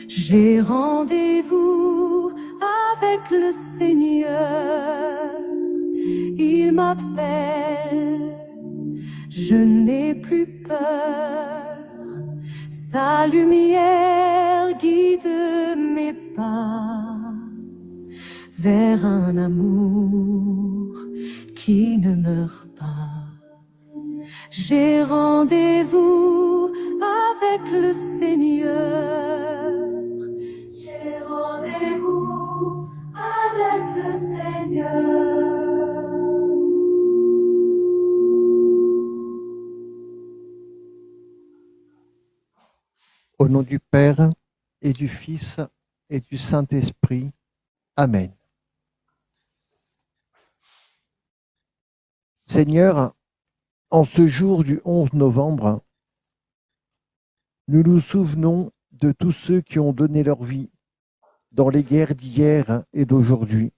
J'ai rendez-vous avec le Seigneur. Il m'appelle, je n'ai plus peur. Sa lumière guide mes pas vers un amour qui ne meurt pas. J'ai rendez-vous avec le Seigneur. J'ai rendez-vous avec le Seigneur. Au nom du Père et du Fils et du Saint-Esprit. Amen. Seigneur, en ce jour du 11 novembre, nous nous souvenons de tous ceux qui ont donné leur vie dans les guerres d'hier et d'aujourd'hui.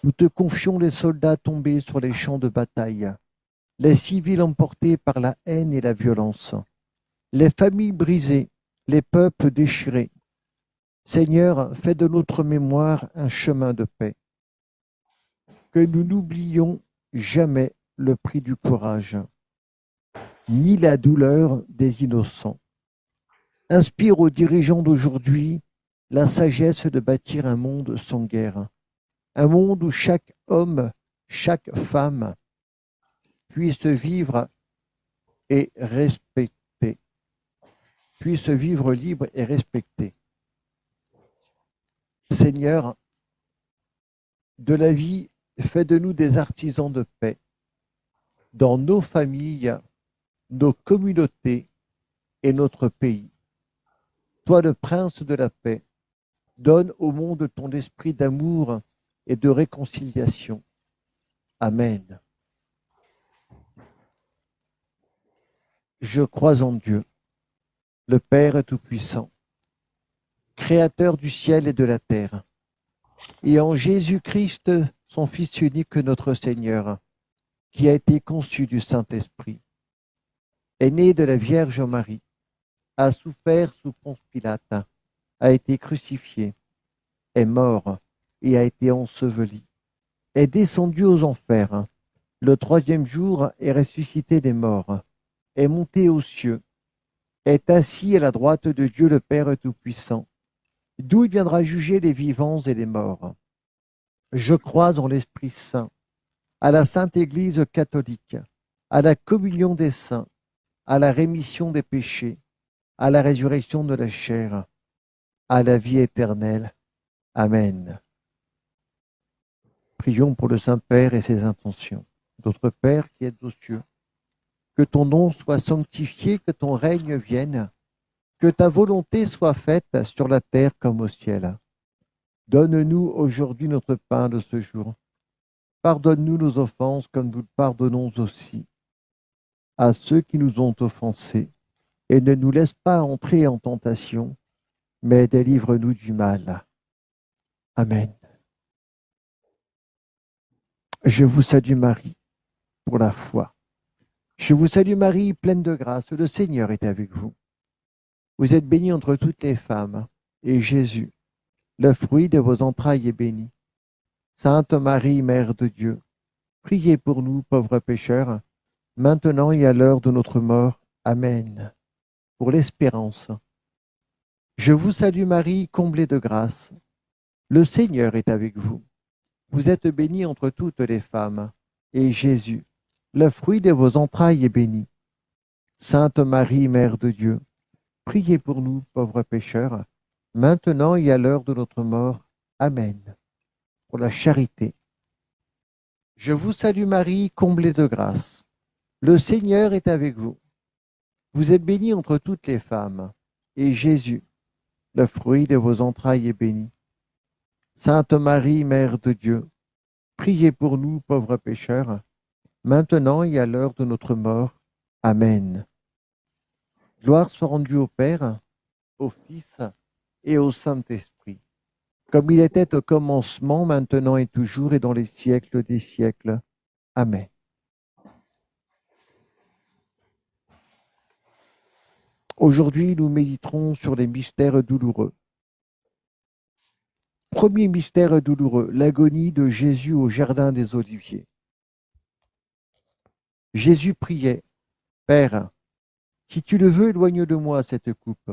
Nous te confions les soldats tombés sur les champs de bataille, les civils emportés par la haine et la violence, les familles brisées, les peuples déchirés. Seigneur, fais de notre mémoire un chemin de paix. Que nous n'oublions jamais le prix du courage, ni la douleur des innocents. Inspire aux dirigeants d'aujourd'hui la sagesse de bâtir un monde sans guerre, un monde où chaque homme, chaque femme puisse vivre et respecter, puisse vivre libre et respecté. Seigneur, de la vie, fais de nous des artisans de paix dans nos familles, nos communautés et notre pays. Toi, le prince de la paix, donne au monde ton esprit d'amour et de réconciliation. Amen. Je crois en Dieu, le Père Tout-Puissant, Créateur du ciel et de la terre, et en Jésus-Christ, son Fils unique, notre Seigneur, qui a été conçu du Saint-Esprit, est né de la Vierge Marie, a souffert sous Ponce Pilate, a été crucifié, est mort et a été enseveli, est descendu aux enfers, le troisième jour est ressuscité des morts, est monté aux cieux, est assis à la droite de Dieu le Père Tout-Puissant, d'où il viendra juger les vivants et les morts. Je crois en l'Esprit Saint, à la Sainte Église catholique, à la communion des saints, à la rémission des péchés, à la résurrection de la chair, à la vie éternelle. Amen. Prions pour le Saint-Père et ses intentions. Notre Père qui es aux cieux, que ton nom soit sanctifié, que ton règne vienne, que ta volonté soit faite sur la terre comme au ciel. Donne-nous aujourd'hui notre pain de ce jour. Pardonne-nous nos offenses comme nous pardonnons aussi à ceux qui nous ont offensés. Et ne nous laisse pas entrer en tentation, mais délivre-nous du mal. Amen. Je vous salue Marie, pour la foi. Je vous salue Marie, pleine de grâce, le Seigneur est avec vous. Vous êtes bénie entre toutes les femmes, et Jésus, le fruit de vos entrailles, est béni. Sainte Marie, Mère de Dieu, priez pour nous, pauvres pécheurs, maintenant et à l'heure de notre mort. Amen. Pour l'espérance. Je vous salue Marie, comblée de grâce. Le Seigneur est avec vous. Vous êtes bénie entre toutes les femmes, et Jésus, le fruit de vos entrailles, est béni. Sainte Marie, Mère de Dieu, priez pour nous, pauvres pécheurs, maintenant et à l'heure de notre mort. Amen. Pour la charité. Je vous salue Marie, comblée de grâce. Le Seigneur est avec vous. Vous êtes bénie entre toutes les femmes, et Jésus, le fruit de vos entrailles, est béni. Sainte Marie, Mère de Dieu, priez pour nous, pauvres pécheurs, maintenant et à l'heure de notre mort. Amen. Gloire soit rendue au Père, au Fils et au Saint-Esprit, comme il était au commencement, maintenant et toujours, et dans les siècles des siècles. Amen. Aujourd'hui, nous méditerons sur les mystères douloureux. Premier mystère douloureux, l'agonie de Jésus au jardin des Oliviers. Jésus priait, « Père, si tu le veux, éloigne de moi cette coupe.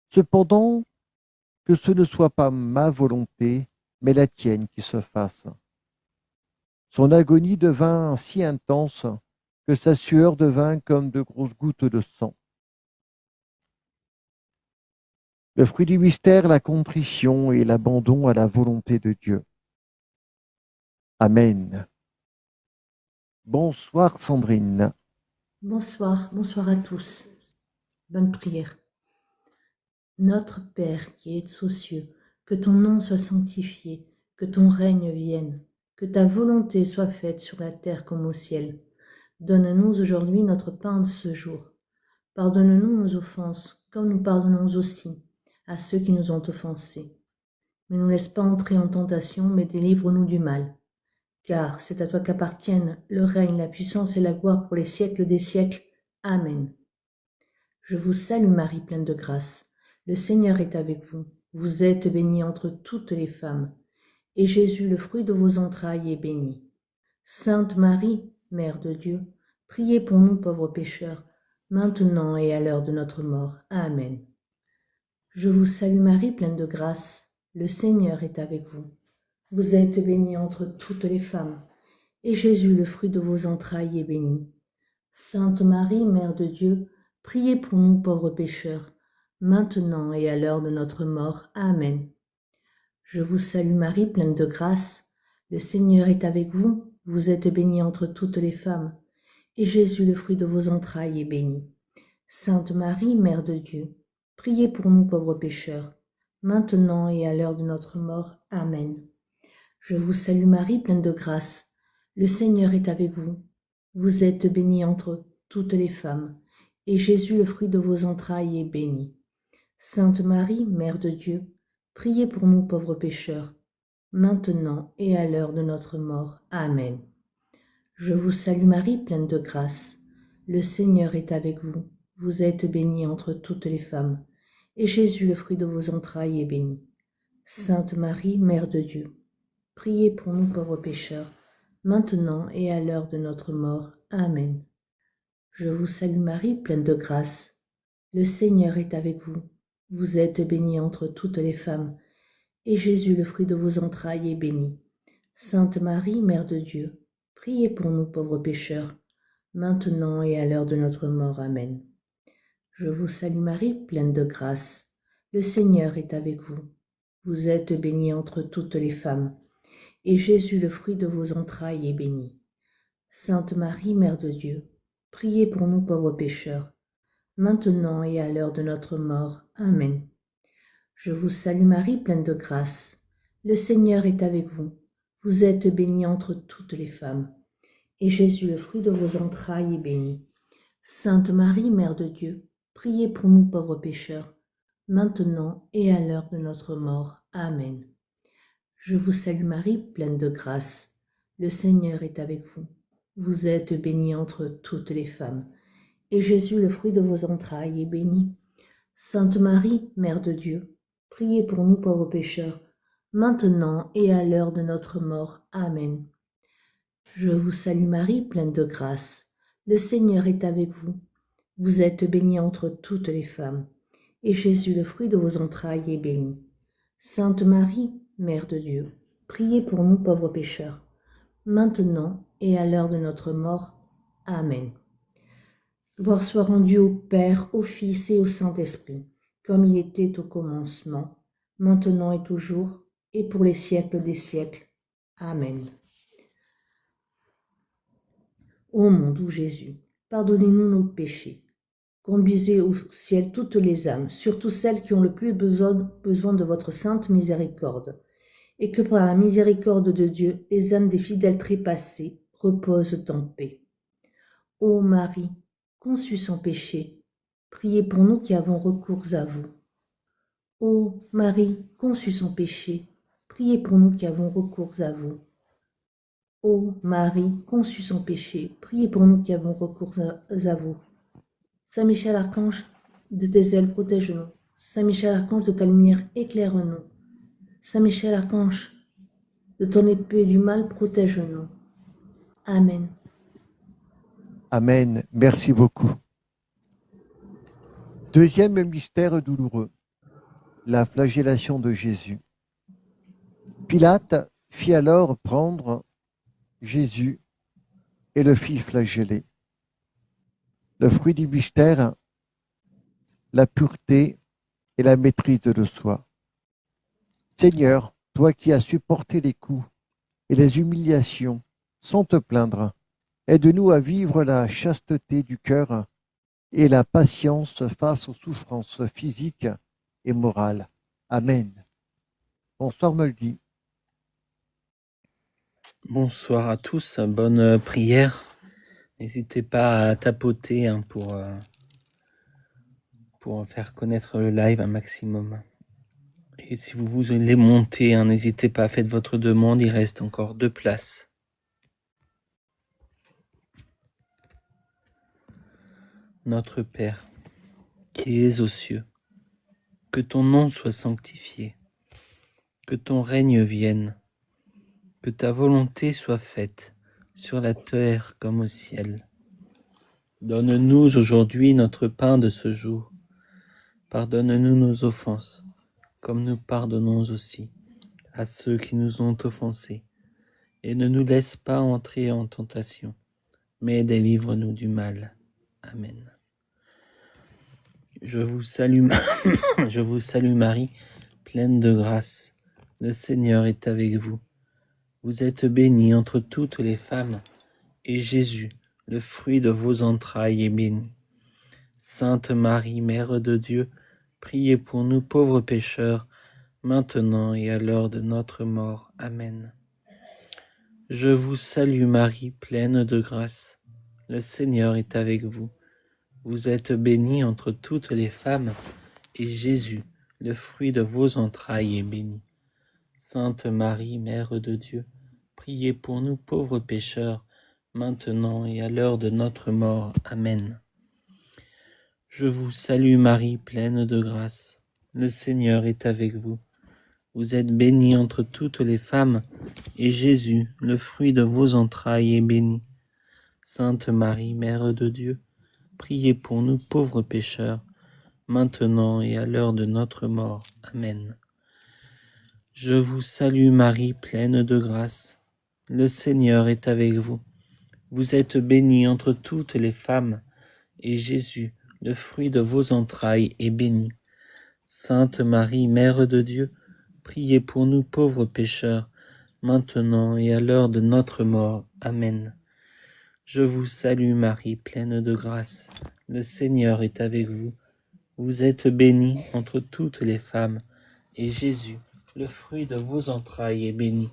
Cependant, que ce ne soit pas ma volonté, mais la tienne qui se fasse. » Son agonie devint si intense que sa sueur devint comme de grosses gouttes de sang. Le fruit du mystère, la contrition et l'abandon à la volonté de Dieu. Amen. Bonsoir Sandrine. Bonsoir, bonsoir à tous. Bonne prière. Notre Père qui es aux cieux, que ton nom soit sanctifié, que ton règne vienne, que ta volonté soit faite sur la terre comme au ciel. Donne-nous aujourd'hui notre pain de ce jour. Pardonne-nous nos offenses, comme nous pardonnons aussi à ceux qui nous ont offensés. Ne nous laisse pas entrer en tentation, mais délivre-nous du mal. Car c'est à toi qu'appartiennent le règne, la puissance et la gloire pour les siècles des siècles. Amen. Je vous salue Marie, pleine de grâce. Le Seigneur est avec vous. Vous êtes bénie entre toutes les femmes. Et Jésus, le fruit de vos entrailles, est béni. Sainte Marie, Mère de Dieu, priez pour nous pauvres pécheurs, maintenant et à l'heure de notre mort. Amen. Je vous salue Marie, pleine de grâce. Le Seigneur est avec vous. Vous êtes bénie entre toutes les femmes, et Jésus, le fruit de vos entrailles, est béni. Sainte Marie, Mère de Dieu, priez pour nous pauvres pécheurs, maintenant et à l'heure de notre mort. Amen. Je vous salue Marie, pleine de grâce. Le Seigneur est avec vous. Vous êtes bénie entre toutes les femmes, et Jésus, le fruit de vos entrailles, est béni. Sainte Marie, Mère de Dieu, priez pour nous pauvres pécheurs, maintenant et à l'heure de notre mort. Amen. Je vous salue Marie, pleine de grâce. Le Seigneur est avec vous. Vous êtes bénie entre toutes les femmes, et Jésus, le fruit de vos entrailles, est béni. Sainte Marie, Mère de Dieu, priez pour nous pauvres pécheurs, maintenant et à l'heure de notre mort. Amen. Je vous salue Marie, pleine de grâce. Le Seigneur est avec vous. Vous êtes bénie entre toutes les femmes, et Jésus, le fruit de vos entrailles, est béni. Sainte Marie, Mère de Dieu, priez pour nous pauvres pécheurs, maintenant et à l'heure de notre mort. Amen. Je vous salue Marie, pleine de grâce. Le Seigneur est avec vous. Vous êtes bénie entre toutes les femmes, et Jésus, le fruit de vos entrailles, est béni. Sainte Marie, Mère de Dieu, priez pour nous pauvres pécheurs, maintenant et à l'heure de notre mort. Amen. Je vous salue Marie, pleine de grâce. Le Seigneur est avec vous. Vous êtes bénie entre toutes les femmes, et Jésus, le fruit de vos entrailles, est béni. Sainte Marie, Mère de Dieu, priez pour nous pauvres pécheurs, maintenant et à l'heure de notre mort. Amen. Je vous salue Marie, pleine de grâce. Le Seigneur est avec vous. Vous êtes bénie entre toutes les femmes, et Jésus, le fruit de vos entrailles, est béni. Sainte Marie, Mère de Dieu, priez pour nous pauvres pécheurs, maintenant et à l'heure de notre mort. Amen. Je vous salue Marie, pleine de grâce. Le Seigneur est avec vous. Vous êtes bénie entre toutes les femmes, et Jésus, le fruit de vos entrailles, est béni. Sainte Marie, Mère de Dieu, priez pour nous pauvres pécheurs, maintenant et à l'heure de notre mort. Amen. Je vous salue Marie, pleine de grâce. Le Seigneur est avec vous. Vous êtes bénie entre toutes les femmes, et Jésus, le fruit de vos entrailles, est béni. Sainte Marie, Mère de Dieu, priez pour nous pauvres pécheurs, maintenant et à l'heure de notre mort. Amen. Gloire soit rendue au Père, au Fils et au Saint-Esprit, comme il était au commencement, maintenant et toujours, et pour les siècles des siècles. Amen. Ô mon doux Jésus, pardonnez-nous nos péchés. Conduisez au ciel toutes les âmes, surtout celles qui ont le plus besoin de votre sainte miséricorde, et que par la miséricorde de Dieu, les âmes des fidèles trépassés reposent en paix. Ô Marie, conçue sans péché, priez pour nous qui avons recours à vous. Ô Marie, conçue sans péché, priez pour nous qui avons recours à vous. Ô Marie, conçue sans péché, priez pour nous qui avons recours à vous. Saint Michel Archange, de tes ailes, protège-nous. Saint Michel Archange, de ta lumière, éclaire-nous. Saint Michel Archange, de ton épée du mal, protège-nous. Amen. Amen. Merci beaucoup. Deuxième mystère douloureux, la flagellation de Jésus. Pilate fit alors prendre Jésus et le fit flageller. Le fruit du mystère, la pureté et la maîtrise de soi. Seigneur, toi qui as supporté les coups et les humiliations sans te plaindre, aide-nous à vivre la chasteté du cœur et la patience face aux souffrances physiques et morales. Amen. Bonsoir Moldy. Bonsoir à tous, bonne prière. N'hésitez pas à tapoter pour faire connaître le live un maximum. Et si vous voulez monter, n'hésitez pas, faites votre demande, il reste encore 2 places. Notre Père, qui es aux cieux, que ton nom soit sanctifié, que ton règne vienne, que ta volonté soit faite, sur la terre comme au ciel. Donne-nous aujourd'hui notre pain de ce jour. Pardonne-nous nos offenses, comme nous pardonnons aussi à ceux qui nous ont offensés. Et ne nous laisse pas entrer en tentation, mais délivre-nous du mal. Amen. Je vous salue, je vous salue Marie, pleine de grâce. Le Seigneur est avec vous. Vous êtes bénie entre toutes les femmes, et Jésus, le fruit de vos entrailles, est béni. Sainte Marie, Mère de Dieu, priez pour nous pauvres pécheurs, maintenant et à l'heure de notre mort. Amen. Je vous salue Marie, pleine de grâce. Le Seigneur est avec vous. Vous êtes bénie entre toutes les femmes, et Jésus, le fruit de vos entrailles, est béni. Sainte Marie, Mère de Dieu, priez pour nous pauvres pécheurs, maintenant et à l'heure de notre mort. Amen. Je vous salue Marie, pleine de grâce. Le Seigneur est avec vous. Vous êtes bénie entre toutes les femmes, et Jésus, le fruit de vos entrailles, est béni. Sainte Marie, Mère de Dieu, priez pour nous pauvres pécheurs, maintenant et à l'heure de notre mort. Amen. Je vous salue Marie, pleine de grâce. Le Seigneur est avec vous. Vous êtes bénie entre toutes les femmes, et Jésus, le fruit de vos entrailles, est béni. Sainte Marie, Mère de Dieu, priez pour nous pauvres pécheurs, maintenant et à l'heure de notre mort. Amen. Je vous salue Marie, pleine de grâce. Le Seigneur est avec vous. Vous êtes bénie entre toutes les femmes, et Jésus, le fruit de vos entrailles, est béni.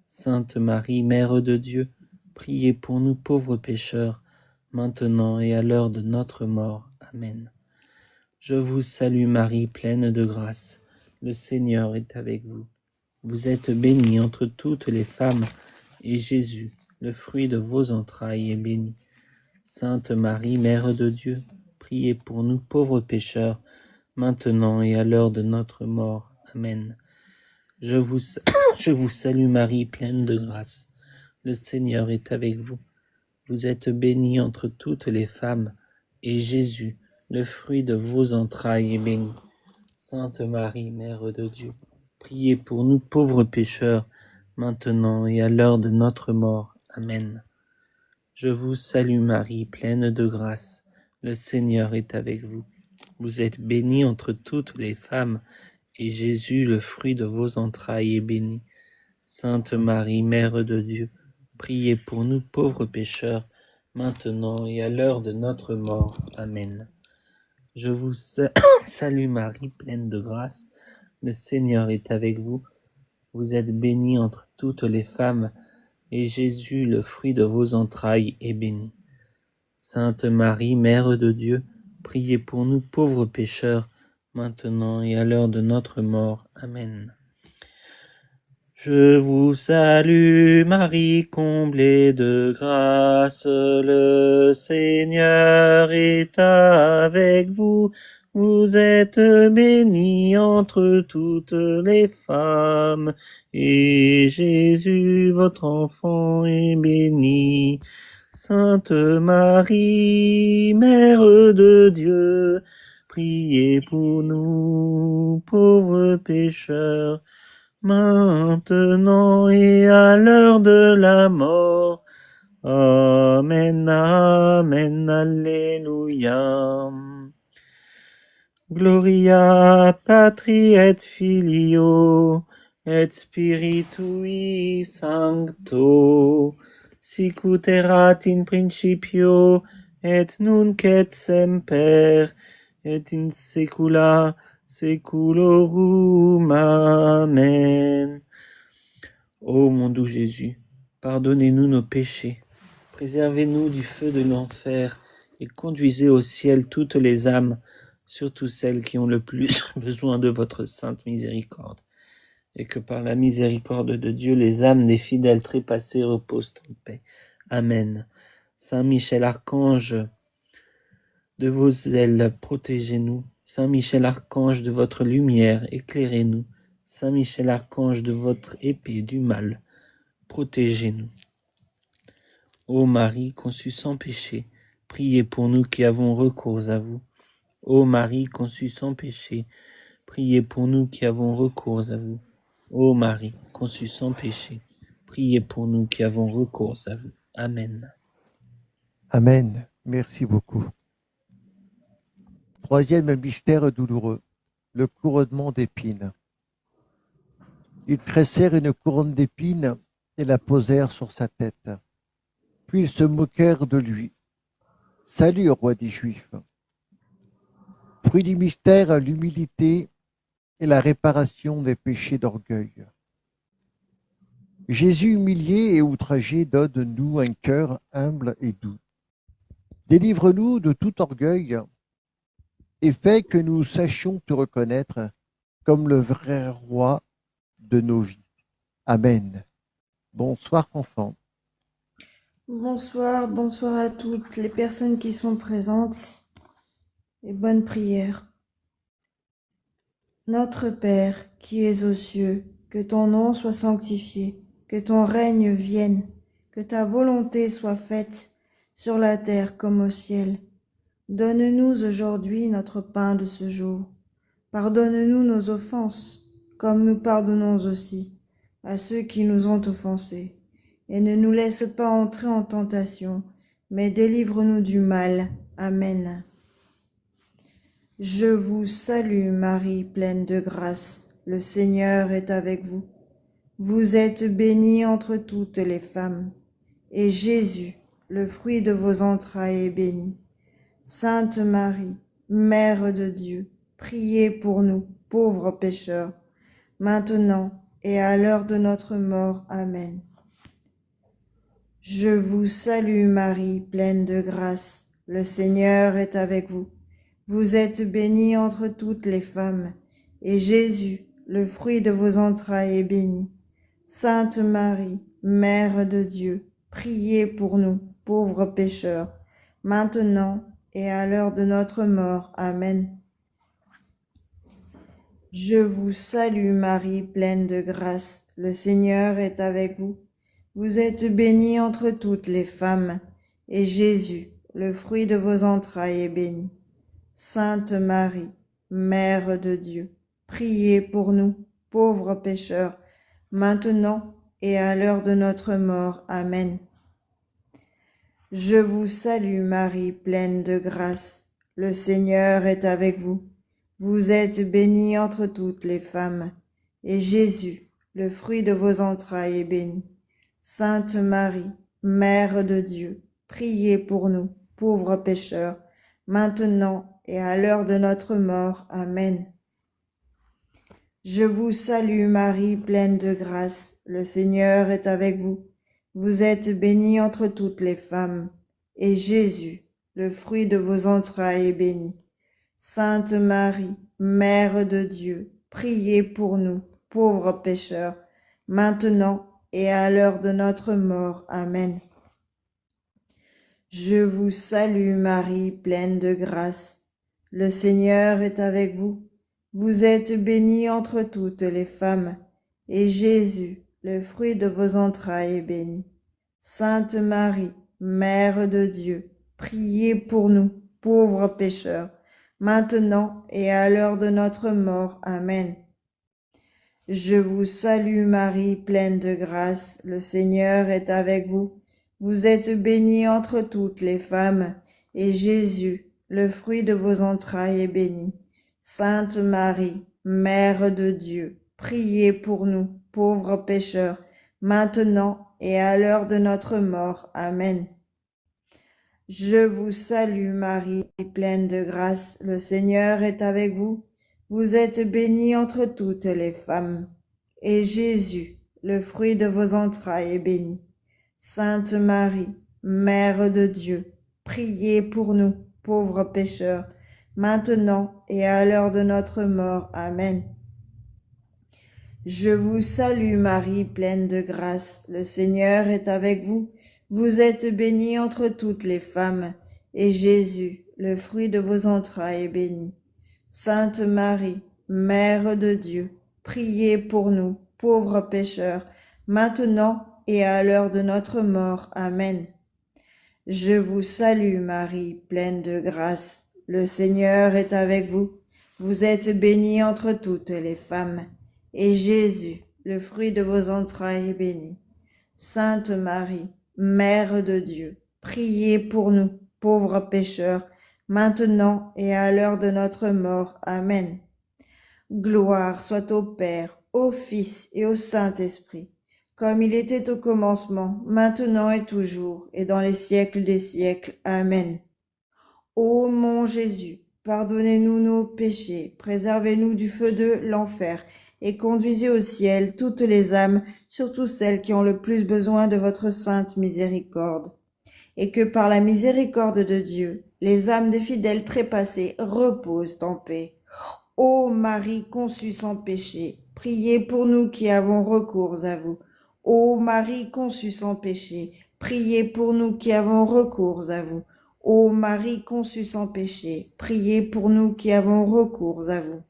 Sainte Marie, Mère de Dieu, priez pour nous pauvres pécheurs, maintenant et à l'heure de notre mort. Amen. Je vous salue Marie, pleine de grâce. Le Seigneur est avec vous. Vous êtes bénie entre toutes les femmes, et Jésus, le fruit de vos entrailles, est béni. Sainte Marie, Mère de Dieu, priez pour nous pauvres pécheurs, maintenant et à l'heure de notre mort. Amen. Je vous salue Marie, pleine de grâce. Le Seigneur est avec vous. Vous êtes bénie entre toutes les femmes, et Jésus, le fruit de vos entrailles, est béni. Sainte Marie, Mère de Dieu, priez pour nous pauvres pécheurs, maintenant et à l'heure de notre mort. Amen. Je vous salue Marie, pleine de grâce. Le Seigneur est avec vous. Vous êtes bénie entre toutes les femmes, et Jésus, le fruit de vos entrailles, est béni. Sainte Marie, Mère de Dieu, priez pour nous pauvres pécheurs, maintenant et à l'heure de notre mort. Amen. Je vous salue Marie, pleine de grâce. Le Seigneur est avec vous. Vous êtes bénie entre toutes les femmes, et Jésus, le fruit de vos entrailles, est béni. Sainte Marie, Mère de Dieu, priez pour nous pauvres pécheurs, maintenant et à l'heure de notre mort. Amen. Je vous salue Marie, comblée de grâce, le Seigneur est avec vous. Vous êtes bénie entre toutes les femmes, et Jésus, votre enfant, est béni. Sainte Marie, Mère de Dieu, priez pour nous, pauvres pécheurs, maintenant et à l'heure de la mort. Amen, amen, alléluia. Gloria patri et filio et spiritui sancto, sic ut erat in principio et nunc et semper et in saecula saeculorum. Amen. Ô mon doux Jésus, pardonnez-nous nos péchés, préservez-nous du feu de l'enfer et conduisez au ciel toutes les âmes, surtout celles qui ont le plus besoin de votre sainte miséricorde, et que par la miséricorde de Dieu, les âmes des fidèles trépassés reposent en paix. Amen. Saint Michel Archange, de vos ailes, protégez-nous. Saint Michel Archange, de votre lumière, éclairez-nous. Saint Michel Archange, de votre épée du mal, protégez-nous. Ô Marie, conçue sans péché, priez pour nous qui avons recours à vous. Ô Marie, conçue sans péché, priez pour nous qui avons recours à vous. Ô Marie, conçue sans péché, priez pour nous qui avons recours à vous. Amen. Amen. Merci beaucoup. Troisième mystère douloureux, le couronnement d'épines. Ils tressèrent une couronne d'épines et la posèrent sur sa tête. Puis ils se moquèrent de lui. Salut, roi des Juifs. Fruit du mystère, l'humilité et la réparation des péchés d'orgueil. Jésus humilié et outragé donne-nous un cœur humble et doux. Délivre-nous de tout orgueil et fais que nous sachions te reconnaître comme le vrai roi de nos vies. Amen. Bonsoir, enfants. Bonsoir, bonsoir à toutes les personnes qui sont présentes et bonne prière. Notre Père qui es aux cieux, que ton nom soit sanctifié, que ton règne vienne, que ta volonté soit faite sur la terre comme au ciel. Donne-nous aujourd'hui notre pain de ce jour. Pardonne-nous nos offenses, comme nous pardonnons aussi à ceux qui nous ont offensés. Et ne nous laisse pas entrer en tentation, mais délivre-nous du mal. Amen. Je vous salue Marie, pleine de grâce, le Seigneur est avec vous. Vous êtes bénie entre toutes les femmes, et Jésus, le fruit de vos entrailles, est béni. Sainte Marie, Mère de Dieu, priez pour nous, pauvres pécheurs, maintenant et à l'heure de notre mort. Amen. Je vous salue Marie, pleine de grâce, le Seigneur est avec vous. Vous êtes bénie entre toutes les femmes, et Jésus, le fruit de vos entrailles, est béni. Sainte Marie, Mère de Dieu, priez pour nous, pauvres pécheurs, maintenant et à l'heure de notre mort. Amen. Je vous salue Marie, pleine de grâce, le Seigneur est avec vous. Vous êtes bénie entre toutes les femmes, et Jésus, le fruit de vos entrailles, est béni. Sainte Marie, Mère de Dieu, priez pour nous, pauvres pécheurs, maintenant et à l'heure de notre mort. Amen. Je vous salue Marie, pleine de grâce, le Seigneur est avec vous. Vous êtes bénie entre toutes les femmes, et Jésus, le fruit de vos entrailles, est béni. Sainte Marie, Mère de Dieu, priez pour nous, pauvres pécheurs, maintenant et à l'heure de notre mort. Amen. Je vous salue Marie, pleine de grâce, le Seigneur est avec vous. Vous êtes bénie entre toutes les femmes, et Jésus, le fruit de vos entrailles, est béni. Sainte Marie, Mère de Dieu, priez pour nous, pauvres pécheurs, maintenant et à l'heure de notre mort. Amen. Je vous salue Marie, pleine de grâce. le Seigneur est avec vous. Vous êtes bénie entre toutes les femmes, et Jésus, le fruit de vos entrailles, est béni. Sainte Marie, Mère de Dieu, priez pour nous, pauvres pécheurs, maintenant et à l'heure de notre mort. Amen. Je vous salue Marie, pleine de grâce, le Seigneur est avec vous. Vous êtes bénie entre toutes les femmes, et Jésus, le fruit de vos entrailles, est béni. Sainte Marie, Mère de Dieu, priez pour nous, pauvres pécheurs, maintenant et à l'heure de notre mort. Amen. Je vous salue Marie, pleine de grâce, le Seigneur est avec vous. Vous êtes bénie entre toutes les femmes, et Jésus, le fruit de vos entrailles, est béni. Sainte Marie, Mère de Dieu, priez pour nous, pauvres pécheurs, maintenant et à l'heure de notre mort. Amen. Je vous salue Marie, pleine de grâce, le Seigneur est avec vous. Vous êtes bénie entre toutes les femmes, et Jésus, le fruit de vos entrailles, est béni. Sainte Marie, Mère de Dieu, priez pour nous, pauvres pécheurs, maintenant et à l'heure de notre mort. Amen. Je vous salue Marie, pleine de grâce, le Seigneur est avec vous. Vous êtes bénie entre toutes les femmes, et Jésus, le fruit de vos entrailles, est béni. Sainte Marie, Mère de Dieu, priez pour nous, pauvres pécheurs, maintenant et à l'heure de notre mort. Amen. Gloire soit au Père, au Fils et au Saint-Esprit, comme il était au commencement, maintenant et toujours, et dans les siècles des siècles. Amen. Ô mon Jésus, pardonnez-nous nos péchés, préservez-nous du feu de l'enfer, et conduisez au ciel toutes les âmes, surtout celles qui ont le plus besoin de votre sainte miséricorde. Et que par la miséricorde de Dieu, les âmes des fidèles trépassés reposent en paix. Ô Marie conçue sans péché, priez pour nous qui avons recours à vous. Ô Marie conçue sans péché, priez pour nous qui avons recours à vous. Ô Marie conçue sans péché, priez pour nous qui avons recours à vous.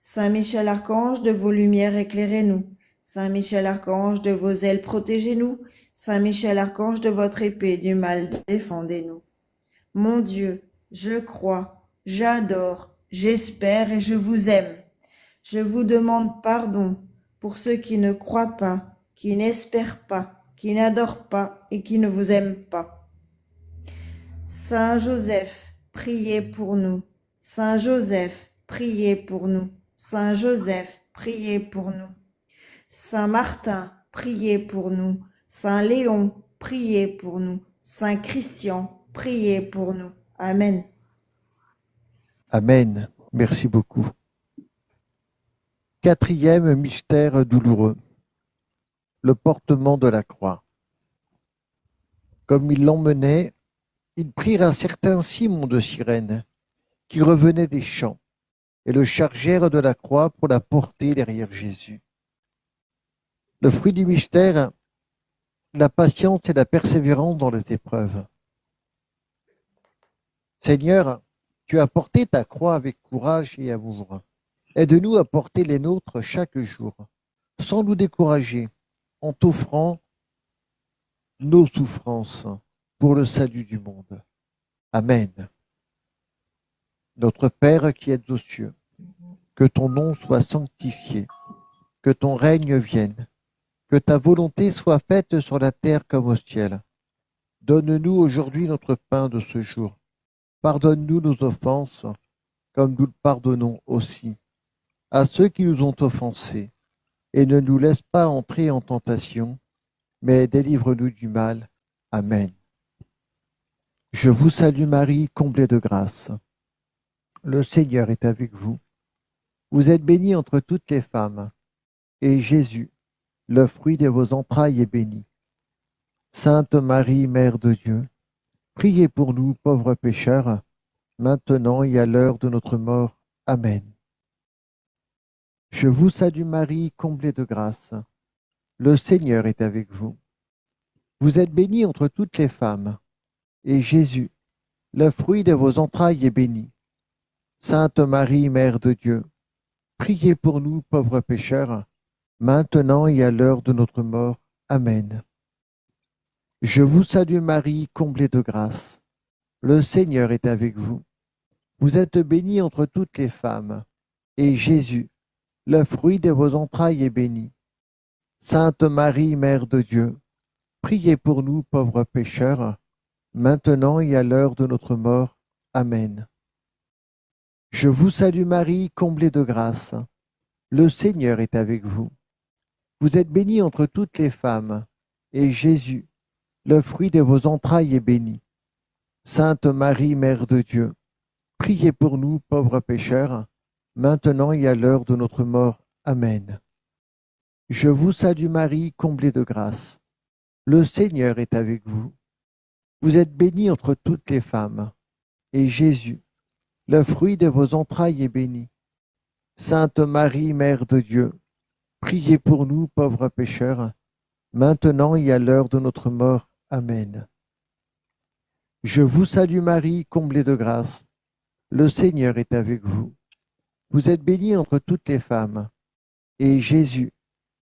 Saint Michel Archange, de vos lumières éclairez-nous. Saint Michel Archange, de vos ailes protégez-nous. Saint Michel Archange, de votre épée du mal défendez-nous. Mon Dieu, je crois, j'adore, j'espère et je vous aime. Je vous demande pardon pour ceux qui ne croient pas, qui n'espèrent pas, qui n'adorent pas et qui ne vous aiment pas. Saint Joseph, priez pour nous. Saint Joseph, priez pour nous. Saint Joseph, priez pour nous. Saint Martin, priez pour nous. Saint Léon, priez pour nous. Saint Christian, priez pour nous. Amen. Amen. Merci beaucoup. Quatrième mystère douloureux. Le portement de la croix. Comme ils l'emmenaient, ils prirent un certain Simon de Cyrène, qui revenait des champs, et le chargèrent de la croix pour la porter derrière Jésus. Le fruit du mystère, la patience et la persévérance dans les épreuves. Seigneur, tu as porté ta croix avec courage et amour. Aide-nous à porter les nôtres chaque jour, sans nous décourager, en t'offrant nos souffrances pour le salut du monde. Amen. Notre Père qui es aux cieux, que ton nom soit sanctifié, que ton règne vienne, que ta volonté soit faite sur la terre comme au ciel. Donne-nous aujourd'hui notre pain de ce jour. Pardonne-nous nos offenses, comme nous le pardonnons aussi à ceux qui nous ont offensés. Et ne nous laisse pas entrer en tentation, mais délivre-nous du mal. Amen. Je vous salue Marie, comblée de grâce. Le Seigneur est avec vous. Vous êtes bénie entre toutes les femmes, et Jésus, le fruit de vos entrailles, est béni. Sainte Marie, Mère de Dieu, priez pour nous, pauvres pécheurs, maintenant et à l'heure de notre mort. Amen. Je vous salue Marie, comblée de grâce. Le Seigneur est avec vous. Vous êtes bénie entre toutes les femmes, et Jésus, le fruit de vos entrailles, est béni. Sainte Marie, Mère de Dieu, priez pour nous pauvres pécheurs, maintenant et à l'heure de notre mort. Amen. Je vous salue Marie, comblée de grâce. Le Seigneur est avec vous. Vous êtes bénie entre toutes les femmes, et Jésus, le fruit de vos entrailles, est béni. Sainte Marie, Mère de Dieu, priez pour nous pauvres pécheurs, maintenant et à l'heure de notre mort. Amen. Je vous salue Marie, comblée de grâce. Le Seigneur est avec vous. Vous êtes bénie entre toutes les femmes, et Jésus, le fruit de vos entrailles, est béni. Sainte Marie, Mère de Dieu, priez pour nous pauvres pécheurs, maintenant et à l'heure de notre mort. Amen. Je vous salue Marie, comblée de grâce. Le Seigneur est avec vous. Vous êtes bénie entre toutes les femmes, et Jésus, le fruit de vos entrailles, est béni. Sainte Marie, Mère de Dieu, priez pour nous pauvres pécheurs, maintenant et à l'heure de notre mort. Amen. Je vous salue Marie, comblée de grâce. Le Seigneur est avec vous. Vous êtes bénie entre toutes les femmes, et Jésus,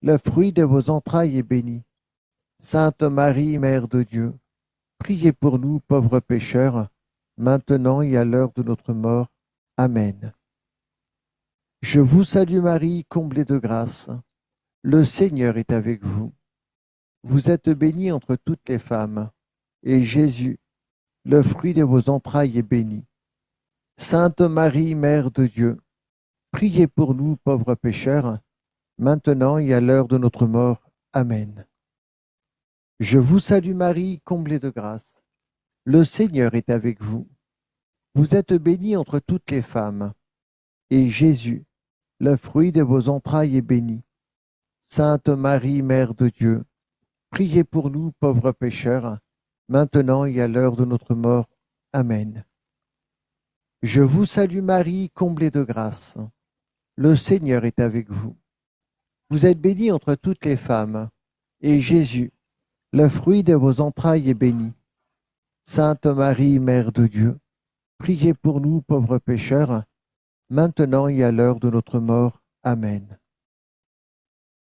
le fruit de vos entrailles, est béni. Sainte Marie, Mère de Dieu, priez pour nous pauvres pécheurs, maintenant et à l'heure de notre mort. Amen. Je vous salue Marie, comblée de grâce. Le Seigneur est avec vous. Vous êtes bénie entre toutes les femmes, et Jésus, le fruit de vos entrailles, est béni. Sainte Marie, Mère de Dieu, priez pour nous pauvres pécheurs, maintenant et à l'heure de notre mort. Amen. Je vous salue Marie, comblée de grâce. Le Seigneur est avec vous. Vous êtes bénie entre toutes les femmes, et Jésus, le fruit de vos entrailles, est béni. Sainte Marie, Mère de Dieu, priez pour nous pauvres pécheurs, maintenant et à l'heure de notre mort. Amen. Je vous salue Marie, comblée de grâce. Le Seigneur est avec vous. Vous êtes bénie entre toutes les femmes, et Jésus, le fruit de vos entrailles, est béni. Sainte Marie, Mère de Dieu, priez pour nous pauvres pécheurs, maintenant et à l'heure de notre mort. Amen.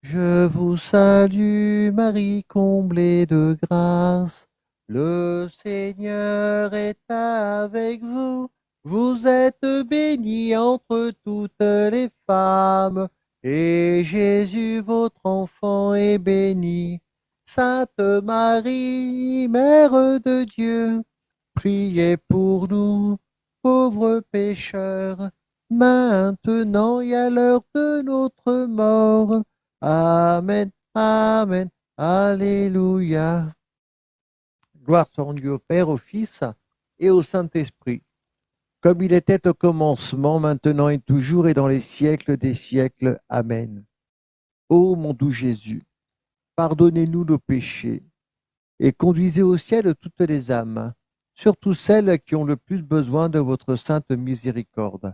Je vous salue Marie, comblée de grâce. Le Seigneur est avec vous. Vous êtes bénie entre toutes les femmes, et Jésus, votre enfant, est béni. Sainte Marie, Mère de Dieu, priez pour nous, pauvres pécheurs, maintenant et à l'heure de notre mort. Amen, Amen, Alléluia. Gloire soit rendue au Père, au Fils et au Saint-Esprit, comme il était au commencement, maintenant et toujours, et dans les siècles des siècles. Amen. Ô mon doux Jésus, pardonnez-nous nos péchés, et conduisez au ciel toutes les âmes, surtout celles qui ont le plus besoin de votre sainte miséricorde,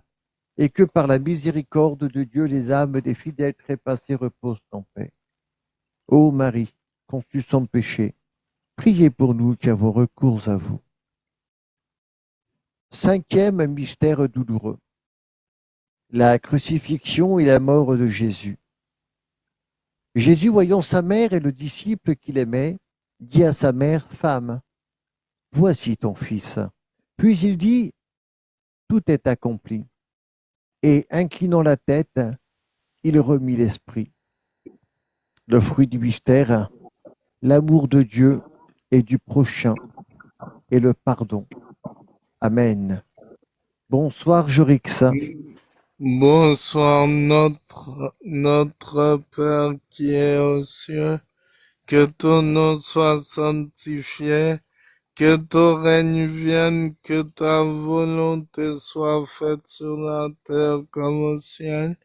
et que par la miséricorde de Dieu, les âmes des fidèles trépassés reposent en paix. Ô Marie, conçue sans péché, priez pour nous qui avons recours à vous. Cinquième mystère douloureux, la crucifixion et la mort de Jésus. Jésus, voyant sa mère et le disciple qu'il aimait, dit à sa mère, « Femme, voici ton fils. » Puis il dit, « Tout est accompli. » Et inclinant la tête, il remit l'esprit. Le fruit du mystère, l'amour de Dieu et du prochain et le pardon. Amen. Bonsoir Jorix. Bonsoir notre Père qui est aux cieux, que ton nom soit sanctifié, que ton règne vienne, que ta volonté soit faite sur la terre comme au ciel.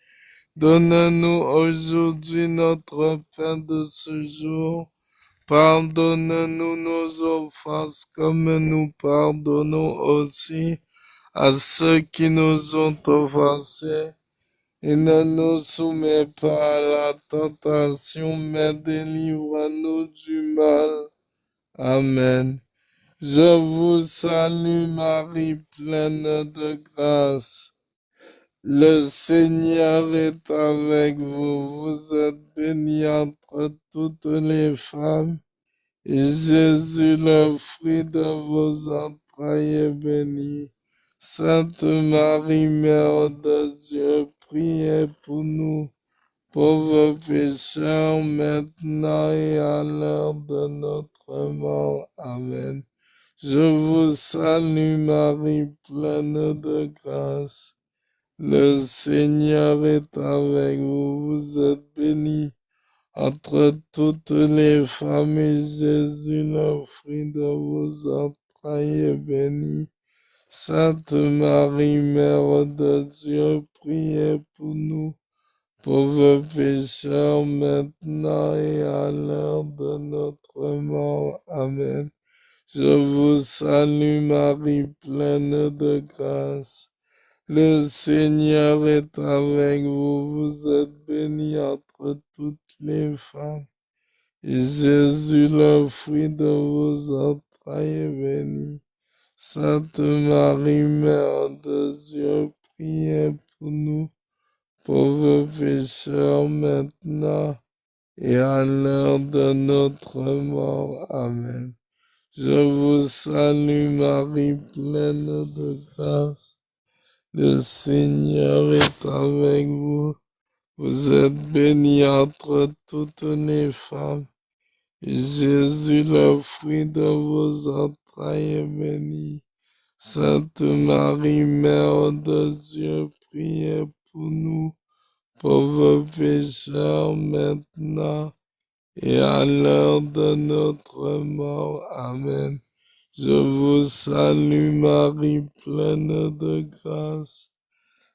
Donne-nous aujourd'hui notre pain de ce jour. Pardonne-nous nos offenses comme nous pardonnons aussi à ceux qui nous ont offensés. Et ne nous soumets pas à la tentation, mais délivre-nous du mal. Amen. Je vous salue Marie, pleine de grâce. Le Seigneur est avec vous. Vous êtes bénie entre toutes les femmes. Et Jésus, le fruit de vos entrailles, est béni. Sainte Marie, Mère de Dieu, priez pour nous, pauvres pécheurs, maintenant et à l'heure de notre mort. Amen. Je vous salue Marie, pleine de grâce. Le Seigneur est avec vous. Vous êtes bénie entre toutes les femmes, et Jésus, le fruit de vos entrailles, est béni. Sainte Marie, Mère de Dieu, priez pour nous, pauvres pécheurs, maintenant et à l'heure de notre mort. Amen. Je vous salue Marie, pleine de grâce. Le Seigneur est avec vous. Vous êtes bénie entre toutes les femmes. Et Jésus, le fruit de vos entrailles, est béni. Sainte Marie, Mère de Dieu, priez pour nous, pauvres pécheurs, maintenant et à l'heure de notre mort. Amen. Je vous salue Marie, pleine de grâce. Le Seigneur est avec vous. Vous êtes bénie entre toutes les femmes. Et Jésus, le fruit de vos entrailles, est béni. Sainte Marie, Mère de Dieu, priez pour nous, pauvres pécheurs, maintenant et à l'heure de notre mort. Amen. Je vous salue Marie, pleine de grâce.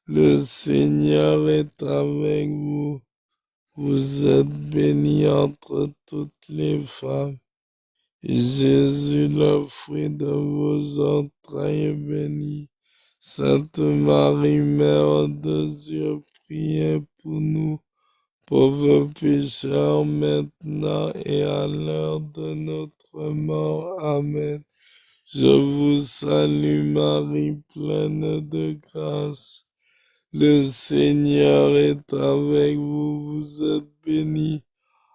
Le Seigneur est avec vous. Vous êtes bénie entre toutes les femmes. Et Jésus, le fruit de vos entrailles, est béni. Sainte Marie, Mère de Dieu, priez pour nous, pauvres pécheurs, maintenant et à l'heure de notre mort. Amen. Je vous salue Marie, pleine de grâce. Le Seigneur est avec vous. Vous êtes bénie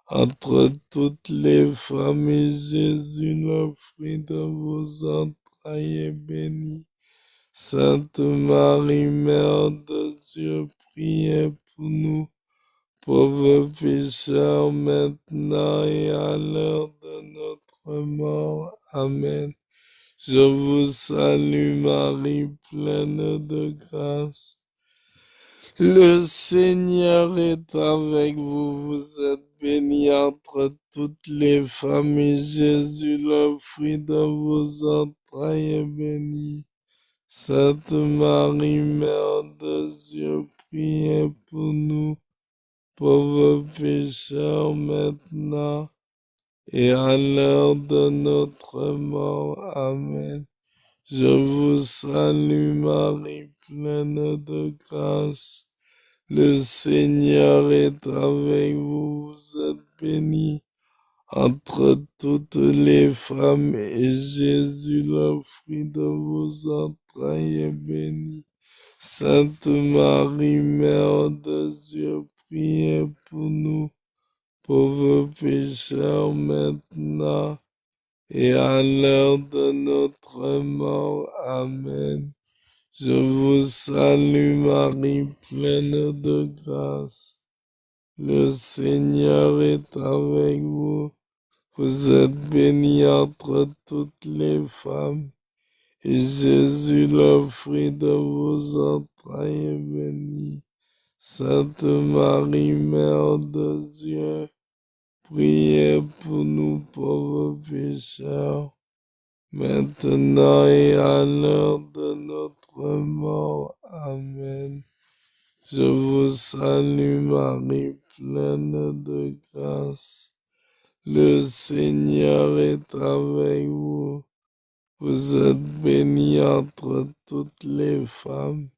entre toutes les femmes, et Jésus, le fruit de vos entrailles, est béni. Sainte Marie, Mère de Dieu, priez pour nous, pauvres pécheurs, maintenant et à l'heure de notre mort. Amen. Je vous salue Marie, pleine de grâce. Le Seigneur est avec vous. Vous êtes bénie entre toutes les femmes, et Jésus, le fruit de vos entrailles, est béni. Sainte Marie, Mère de Dieu, priez pour nous, pauvres pécheurs, maintenant et à l'heure de notre mort. Amen. Je vous salue Marie, pleine de grâce. Le Seigneur est avec vous. Vous êtes bénie entre toutes les femmes, et Jésus, le fruit de vos entrailles, est béni. Sainte Marie, Mère de Dieu, priez pour nous, pauvres pécheurs, maintenant et à l'heure de notre mort. Amen. Je vous salue Marie, pleine de grâce. Le Seigneur est avec vous. Vous êtes bénie entre toutes les femmes. Et Jésus, le fruit de vos entrailles, est béni. Sainte Marie, Mère de Dieu, priez pour nous pauvres pécheurs, maintenant et à l'heure de notre mort. Amen. Je vous salue Marie, pleine de grâce. Le Seigneur est avec vous. Vous êtes bénie entre toutes les femmes.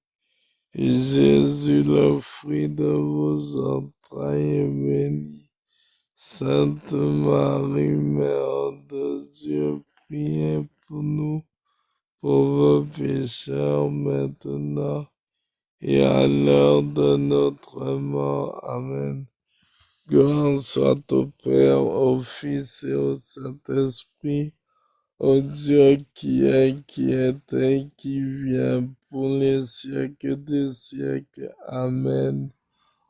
Et Jésus, le fruit de vos entrailles, est béni. Sainte Marie, Mère de Dieu, priez pour nous, pauvres pécheurs, maintenant et à l'heure de notre mort. Amen. Gloire soit au Père, au Fils et au Saint-Esprit, au Dieu qui est, qui était, qui vient pour les siècles des siècles. Amen.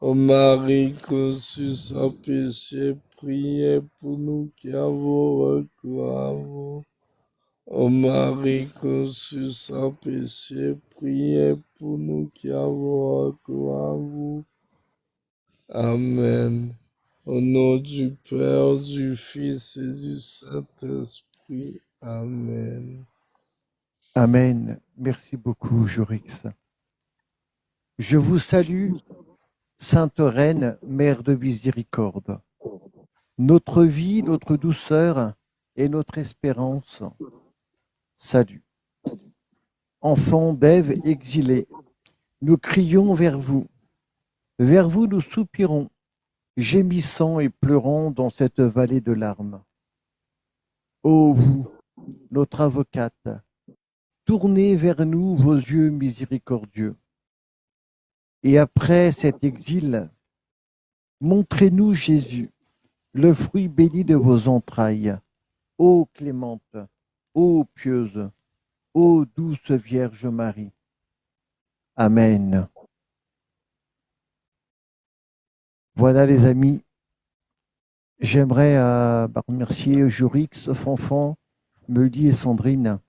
Ô Marie conçue sans péché, priez pour nous qui avons recours à vous. Ô Marie conçue sans péché, priez pour nous qui avons recours à vous. Amen. Au nom du Père, du Fils et du Saint-Esprit. Amen. Amen. Merci beaucoup, Jorix. Je vous salue, Sainte Reine, Mère de miséricorde. Notre vie, notre douceur et notre espérance. Salut. Enfants d'Ève exilés, nous crions vers vous. Vers vous nous soupirons, gémissant et pleurant dans cette vallée de larmes. Ô vous, notre avocate, tournez vers nous vos yeux miséricordieux. Et après cet exil, montrez-nous Jésus, le fruit béni de vos entrailles. Ô clémente, ô pieuse, ô douce Vierge Marie. Amen. Voilà les amis, j'aimerais remercier Jorix, Fanfan, Meuli et Sandrine